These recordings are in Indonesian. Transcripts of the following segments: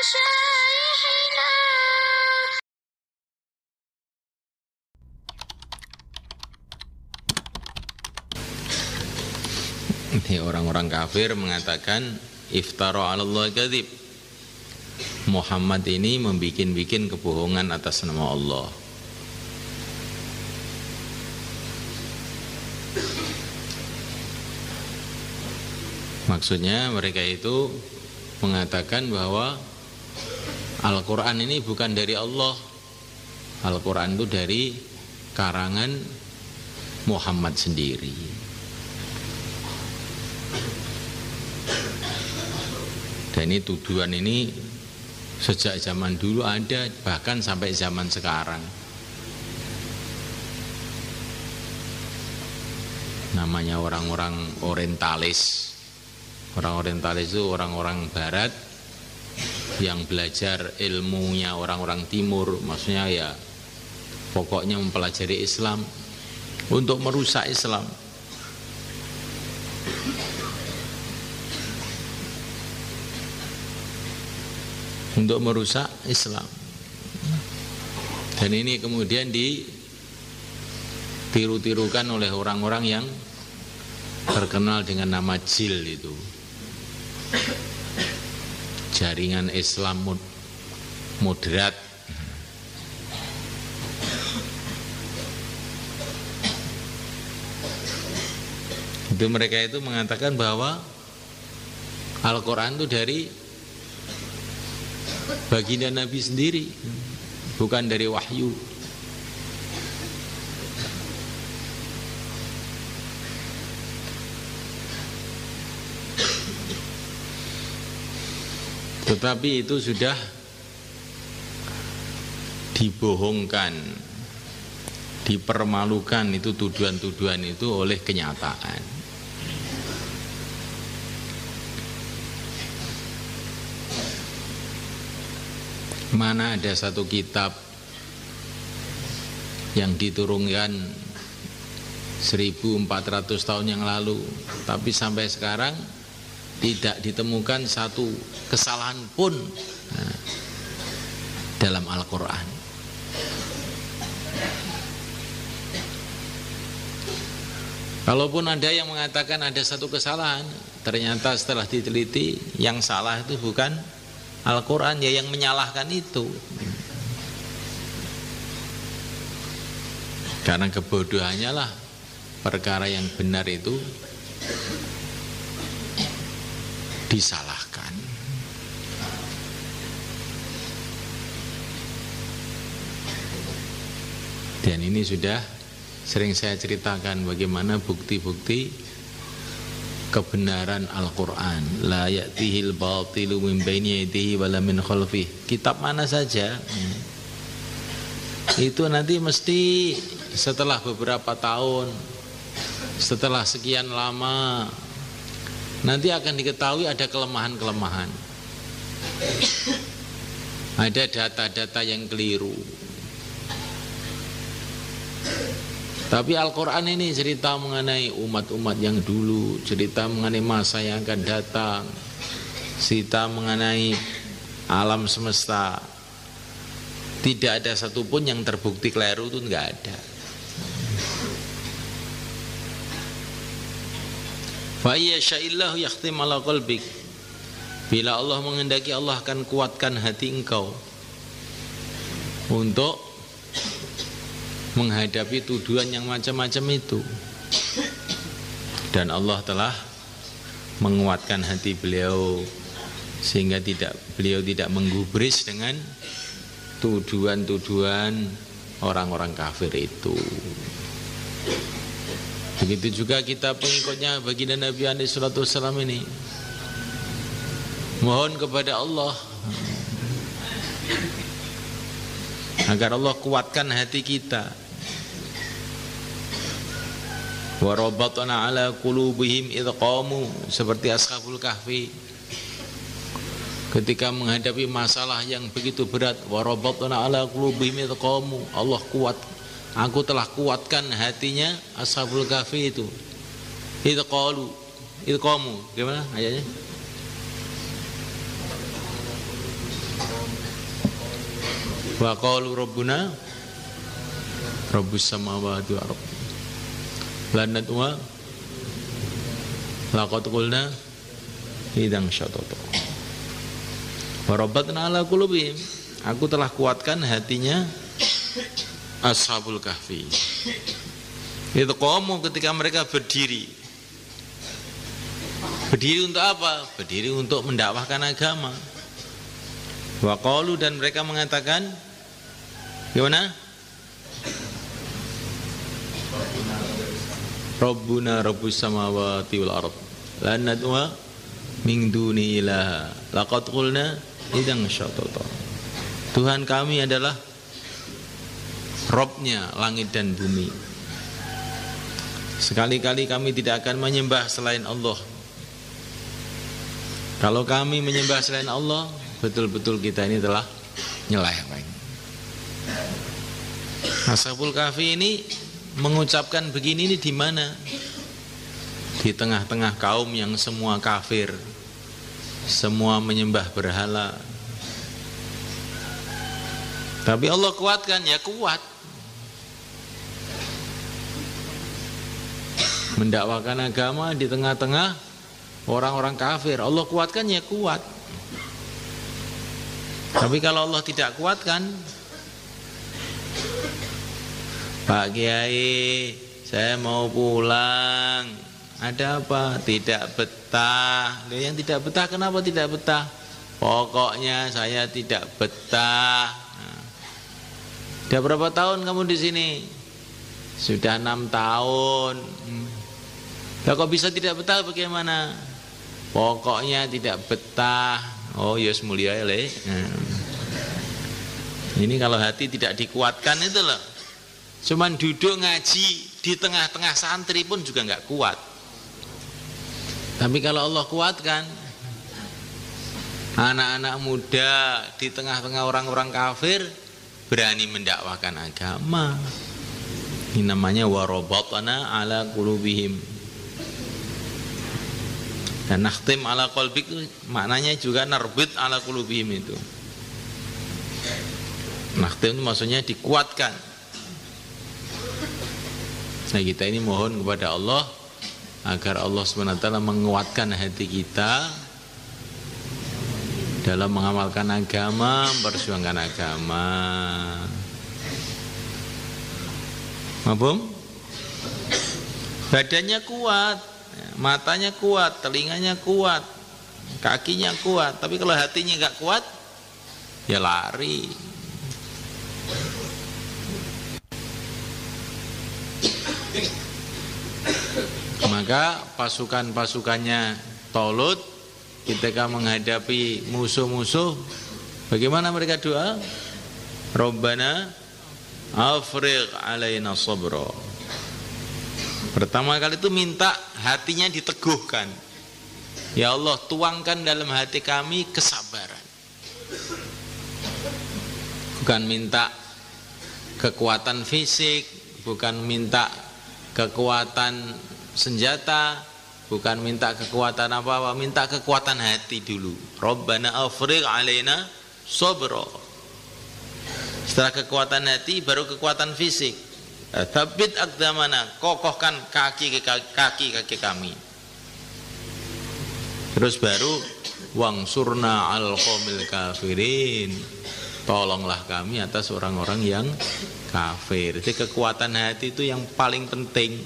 مشايخنا. Ini orang-orang kafir mengatakan iftara 'ala Allah kadzib. Muhammad ini membikin-bikin kebohongan atas nama Allah. Maksudnya mereka itu mengatakan bahwa Al-Quran ini bukan dari Allah. Al-Quran itu dari karangan Muhammad sendiri. Dan ini tuduhan ini sejak zaman dulu ada, bahkan sampai zaman sekarang. Namanya orang-orang orientalis. Orang orientalis itu orang-orang barat yang belajar ilmunya orang-orang timur. Maksudnya ya pokoknya mempelajari Islam untuk merusak Islam. Untuk merusak Islam. Dan ini kemudian ditiru-tirukan oleh orang-orang yang terkenal dengan nama JIL itu, Jaringan Islam Moderat. Itu mereka itu mengatakan bahwa Al-Quran itu dari baginda Nabi sendiri, bukan dari wahyu. Tetapi itu sudah dibohongkan, dipermalukan itu tuduhan-tuduhan itu oleh kenyataan. Mana ada satu kitab yang diturunkan 1400 tahun yang lalu, tapi sampai sekarang tidak ditemukan satu kesalahan pun dalam Al-Quran. Kalaupun ada yang mengatakan ada satu kesalahan, ternyata setelah diteliti yang salah itu bukan Al-Quran, ya yang menyalahkan itu. Karena kebodohannya lah perkara yang benar itu disalahkan. Dan ini sudah sering saya ceritakan bagaimana bukti-bukti kebenaran Al-Quran. La ya'tihil batilu min baini yadihi wala min khalfih. Kitab mana saja itu nanti mesti setelah beberapa tahun, setelah sekian lama, nanti akan diketahui ada kelemahan-kelemahan, ada data-data yang keliru. Tapi Al-Quran ini cerita mengenai umat-umat yang dulu, cerita mengenai masa yang akan datang, cerita mengenai alam semesta. Tidak ada satupun yang terbukti keliru, itu enggak ada. Fa yasya'illahu yakhtim ala qalbik. Bila Allah menghendaki, Allah akan kuatkan hati engkau untuk menghadapi tuduhan yang macam-macam itu. Dan Allah telah menguatkan hati beliau sehingga beliau tidak menggubris dengan tuduhan-tuduhan orang-orang kafir itu. Begitu juga kita pengikutnya baginda Nabi alaihi salatu wasallam ini mohon kepada Allah agar Allah kuatkan hati kita. Wa rabatna ala qulubihim idh qamu, seperti Ashabul Kahfi ketika menghadapi masalah yang begitu berat. Wa rabatna ala qulubihim idh qamu, Allah kuat, aku telah kuatkan hatinya Ashabul Kahfi itu. Idh qamu, gimana ayatnya? Wa qalu rabbuna rabbus samawati wal ardh lan nad'u laqad qulna idzan syatata. Wa rabbatna ala qulubihim, aku telah kuatkan hatinya Ashabul Kahfi. Itu qamu, ketika mereka berdiri. Berdiri untuk apa? Berdiri untuk mendakwahkan agama. Wa qalu, dan mereka mengatakan gimana? Rabbuna rabbus samawati wal ardh lan nad'u min duni ilaha laqad qulna idzan syatata. Tuhan kami adalah Robnya langit dan bumi. Sekali-kali kami tidak akan menyembah selain Allah. Kalau kami menyembah selain Allah, betul-betul kita ini telah nyeleweng. Ashabul Kahfi ini mengucapkan begini ini di mana? Di tengah-tengah kaum yang semua kafir, semua menyembah berhala. Tapi Allah kuatkan, ya kuat. Mendakwakan agama di tengah-tengah orang-orang kafir, Allah kuatkan, ya kuat. Tapi kalau Allah tidak kuatkan, Pak Kiai, saya mau pulang. Ada apa? Tidak betah. Yang tidak betah, kenapa tidak betah? Pokoknya saya tidak betah. Sudah berapa tahun kamu di sini? Sudah 6 tahun. Lah kok bisa tidak betah, bagaimana? Pokoknya tidak betah. Oh ya mulia ya le. Ini kalau hati tidak dikuatkan itu loh. Cuman duduk ngaji di tengah-tengah santri pun juga nggak kuat. Tapi kalau Allah kuatkan, anak-anak muda di tengah-tengah orang-orang kafir berani mendakwakan agama. Ini namanya warabatna ala qulubihim. Dan nakhtim ala qalbik maknanya juga narbit ala qulubihim itu. Nakhtim itu maksudnya dikuatkan. Nah, kita ini mohon kepada Allah agar Allah SWT menguatkan hati kita dalam mengamalkan agama, memperjuangkan agama. Mabum? Badannya kuat, matanya kuat, telinganya kuat, kakinya kuat. Tapi kalau hatinya nggak kuat, ya lari. Maka pasukan-pasukannya Talut ketika menghadapi musuh-musuh, bagaimana mereka doa? Rabbana afrigh alaina sabra. Pertama kali itu minta hatinya diteguhkan. Ya Allah, tuangkan dalam hati kami kesabaran. Bukan minta kekuatan fisik, bukan minta kekuatan senjata, bukan minta kekuatan apa-apa, minta kekuatan hati dulu. Rabbana afrigh alaina sabra. Setelah kekuatan hati baru kekuatan fisik. Tsabbit aqdamana, kokohkan kaki kami. Terus baru wangsurna al qaumil kafirin, tolonglah kami atas orang-orang yang kafir. Jadi kekuatan hati itu yang paling penting.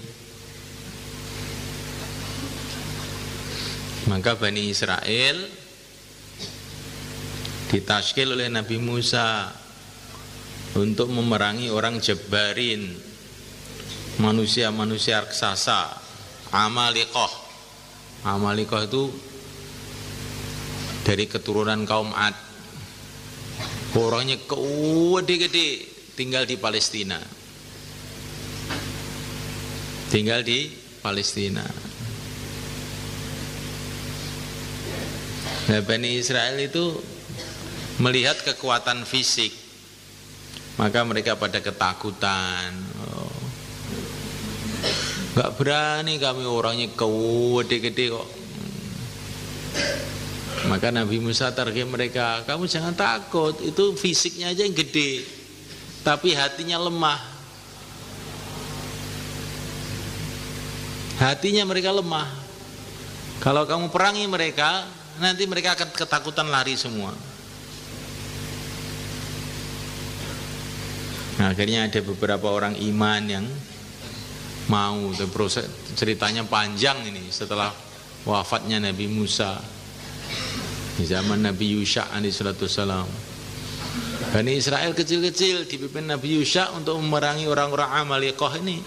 Maka Bani Israel ditashkil oleh Nabi Musa untuk memerangi orang Jabbarin, manusia-manusia raksasa, Amalikoh. Amalikoh itu dari keturunan kaum Ad. Orangnya gede-gede, tinggal di Palestina. Tinggal di Palestina. Nah, Bani Israel itu melihat kekuatan fisik, maka mereka pada ketakutan. Gak berani kami, orangnya gede-gede kok. Maka Nabi Musa target mereka, kamu jangan takut, itu fisiknya aja yang gede, tapi hatinya lemah. Hatinya mereka lemah. Kalau kamu perangi mereka, nanti mereka akan ketakutan lari semua. Nah, akhirnya ada beberapa orang iman yang mau. Proses ceritanya panjang ini setelah wafatnya Nabi Musa di zaman Nabi Yusha alaihissalam. Bani Israel kecil-kecil dipimpin Nabi Yusha untuk memerangi orang-orang Amalekah ini.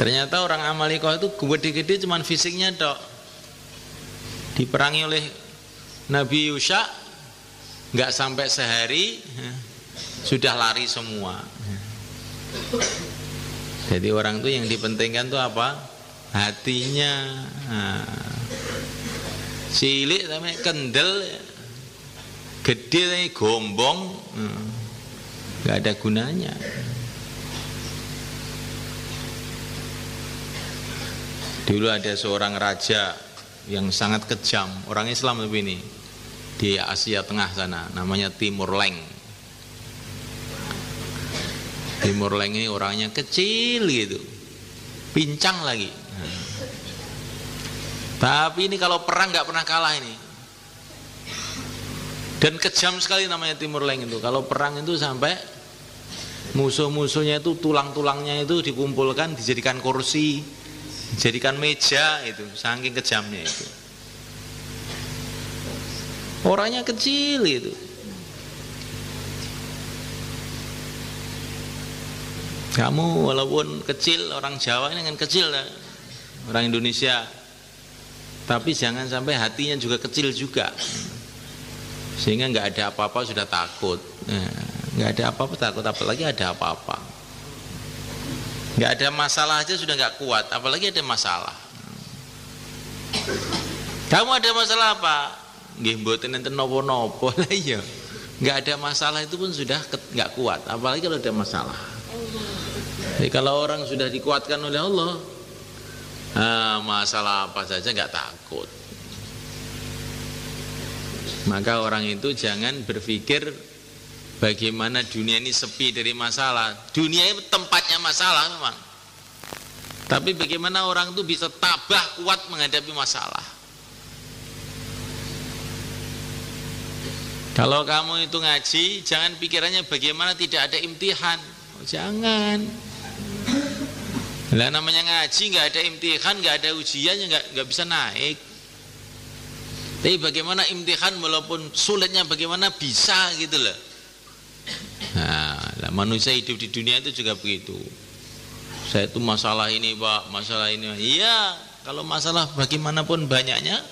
Ternyata orang Amalekah itu gede-gede cuman fisiknya tok. Diperangi oleh Nabi Yusha, nggak sampai sehari sudah lari semua. Jadi orang itu yang dipentingkan tuh apa? Hatinya. Cilik tapi kendel, gede tapi gombong, nggak ada gunanya. Dulu ada seorang raja yang sangat kejam, orang Islam tapi ini di Asia Tengah sana, namanya Timur Leng. Timur Leng ini orangnya kecil gitu, pincang lagi. Tapi ini kalau perang nggak pernah kalah ini. Dan kejam sekali namanya Timur Leng itu. Kalau perang itu sampai musuh-musuhnya itu tulang-tulangnya itu dikumpulkan, dijadikan kursi, dijadikan meja itu, saking kejamnya itu. Orangnya kecil itu. Kamu walaupun kecil, orang Jawa ini kan kecil lah, orang Indonesia. Tapi jangan sampai hatinya juga kecil juga, sehingga nggak ada apa-apa sudah takut. Nggak ada apa-apa takut, apalagi ada apa-apa. Nggak ada masalah aja sudah nggak kuat, apalagi ada masalah. Kamu ada masalah apa? Nggih mboten enten napa-napa lah ya. Nggak ada masalah itu pun sudah nggak kuat, apalagi kalau ada masalah. Jadi kalau orang sudah dikuatkan oleh Allah, masalah apa saja nggak takut. Maka orang itu jangan berpikir bagaimana dunia ini sepi dari masalah. Dunia ini tempatnya masalah memang, tapi bagaimana orang itu bisa tabah kuat menghadapi masalah. Kalau kamu itu ngaji, jangan pikirannya bagaimana tidak ada imtihan. Jangan. Lah namanya ngaji nggak ada imtihan, nggak ada ujiannya, nggak bisa naik. Tapi bagaimana imtihan walaupun sulitnya bagaimana bisa gitu loh. Nah, manusia hidup di dunia itu juga begitu. Saya itu masalah ini Pak, masalah ini. Iya, kalau masalah bagaimanapun banyaknya,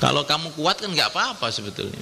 kalau kamu kuat kan nggak apa-apa sebetulnya.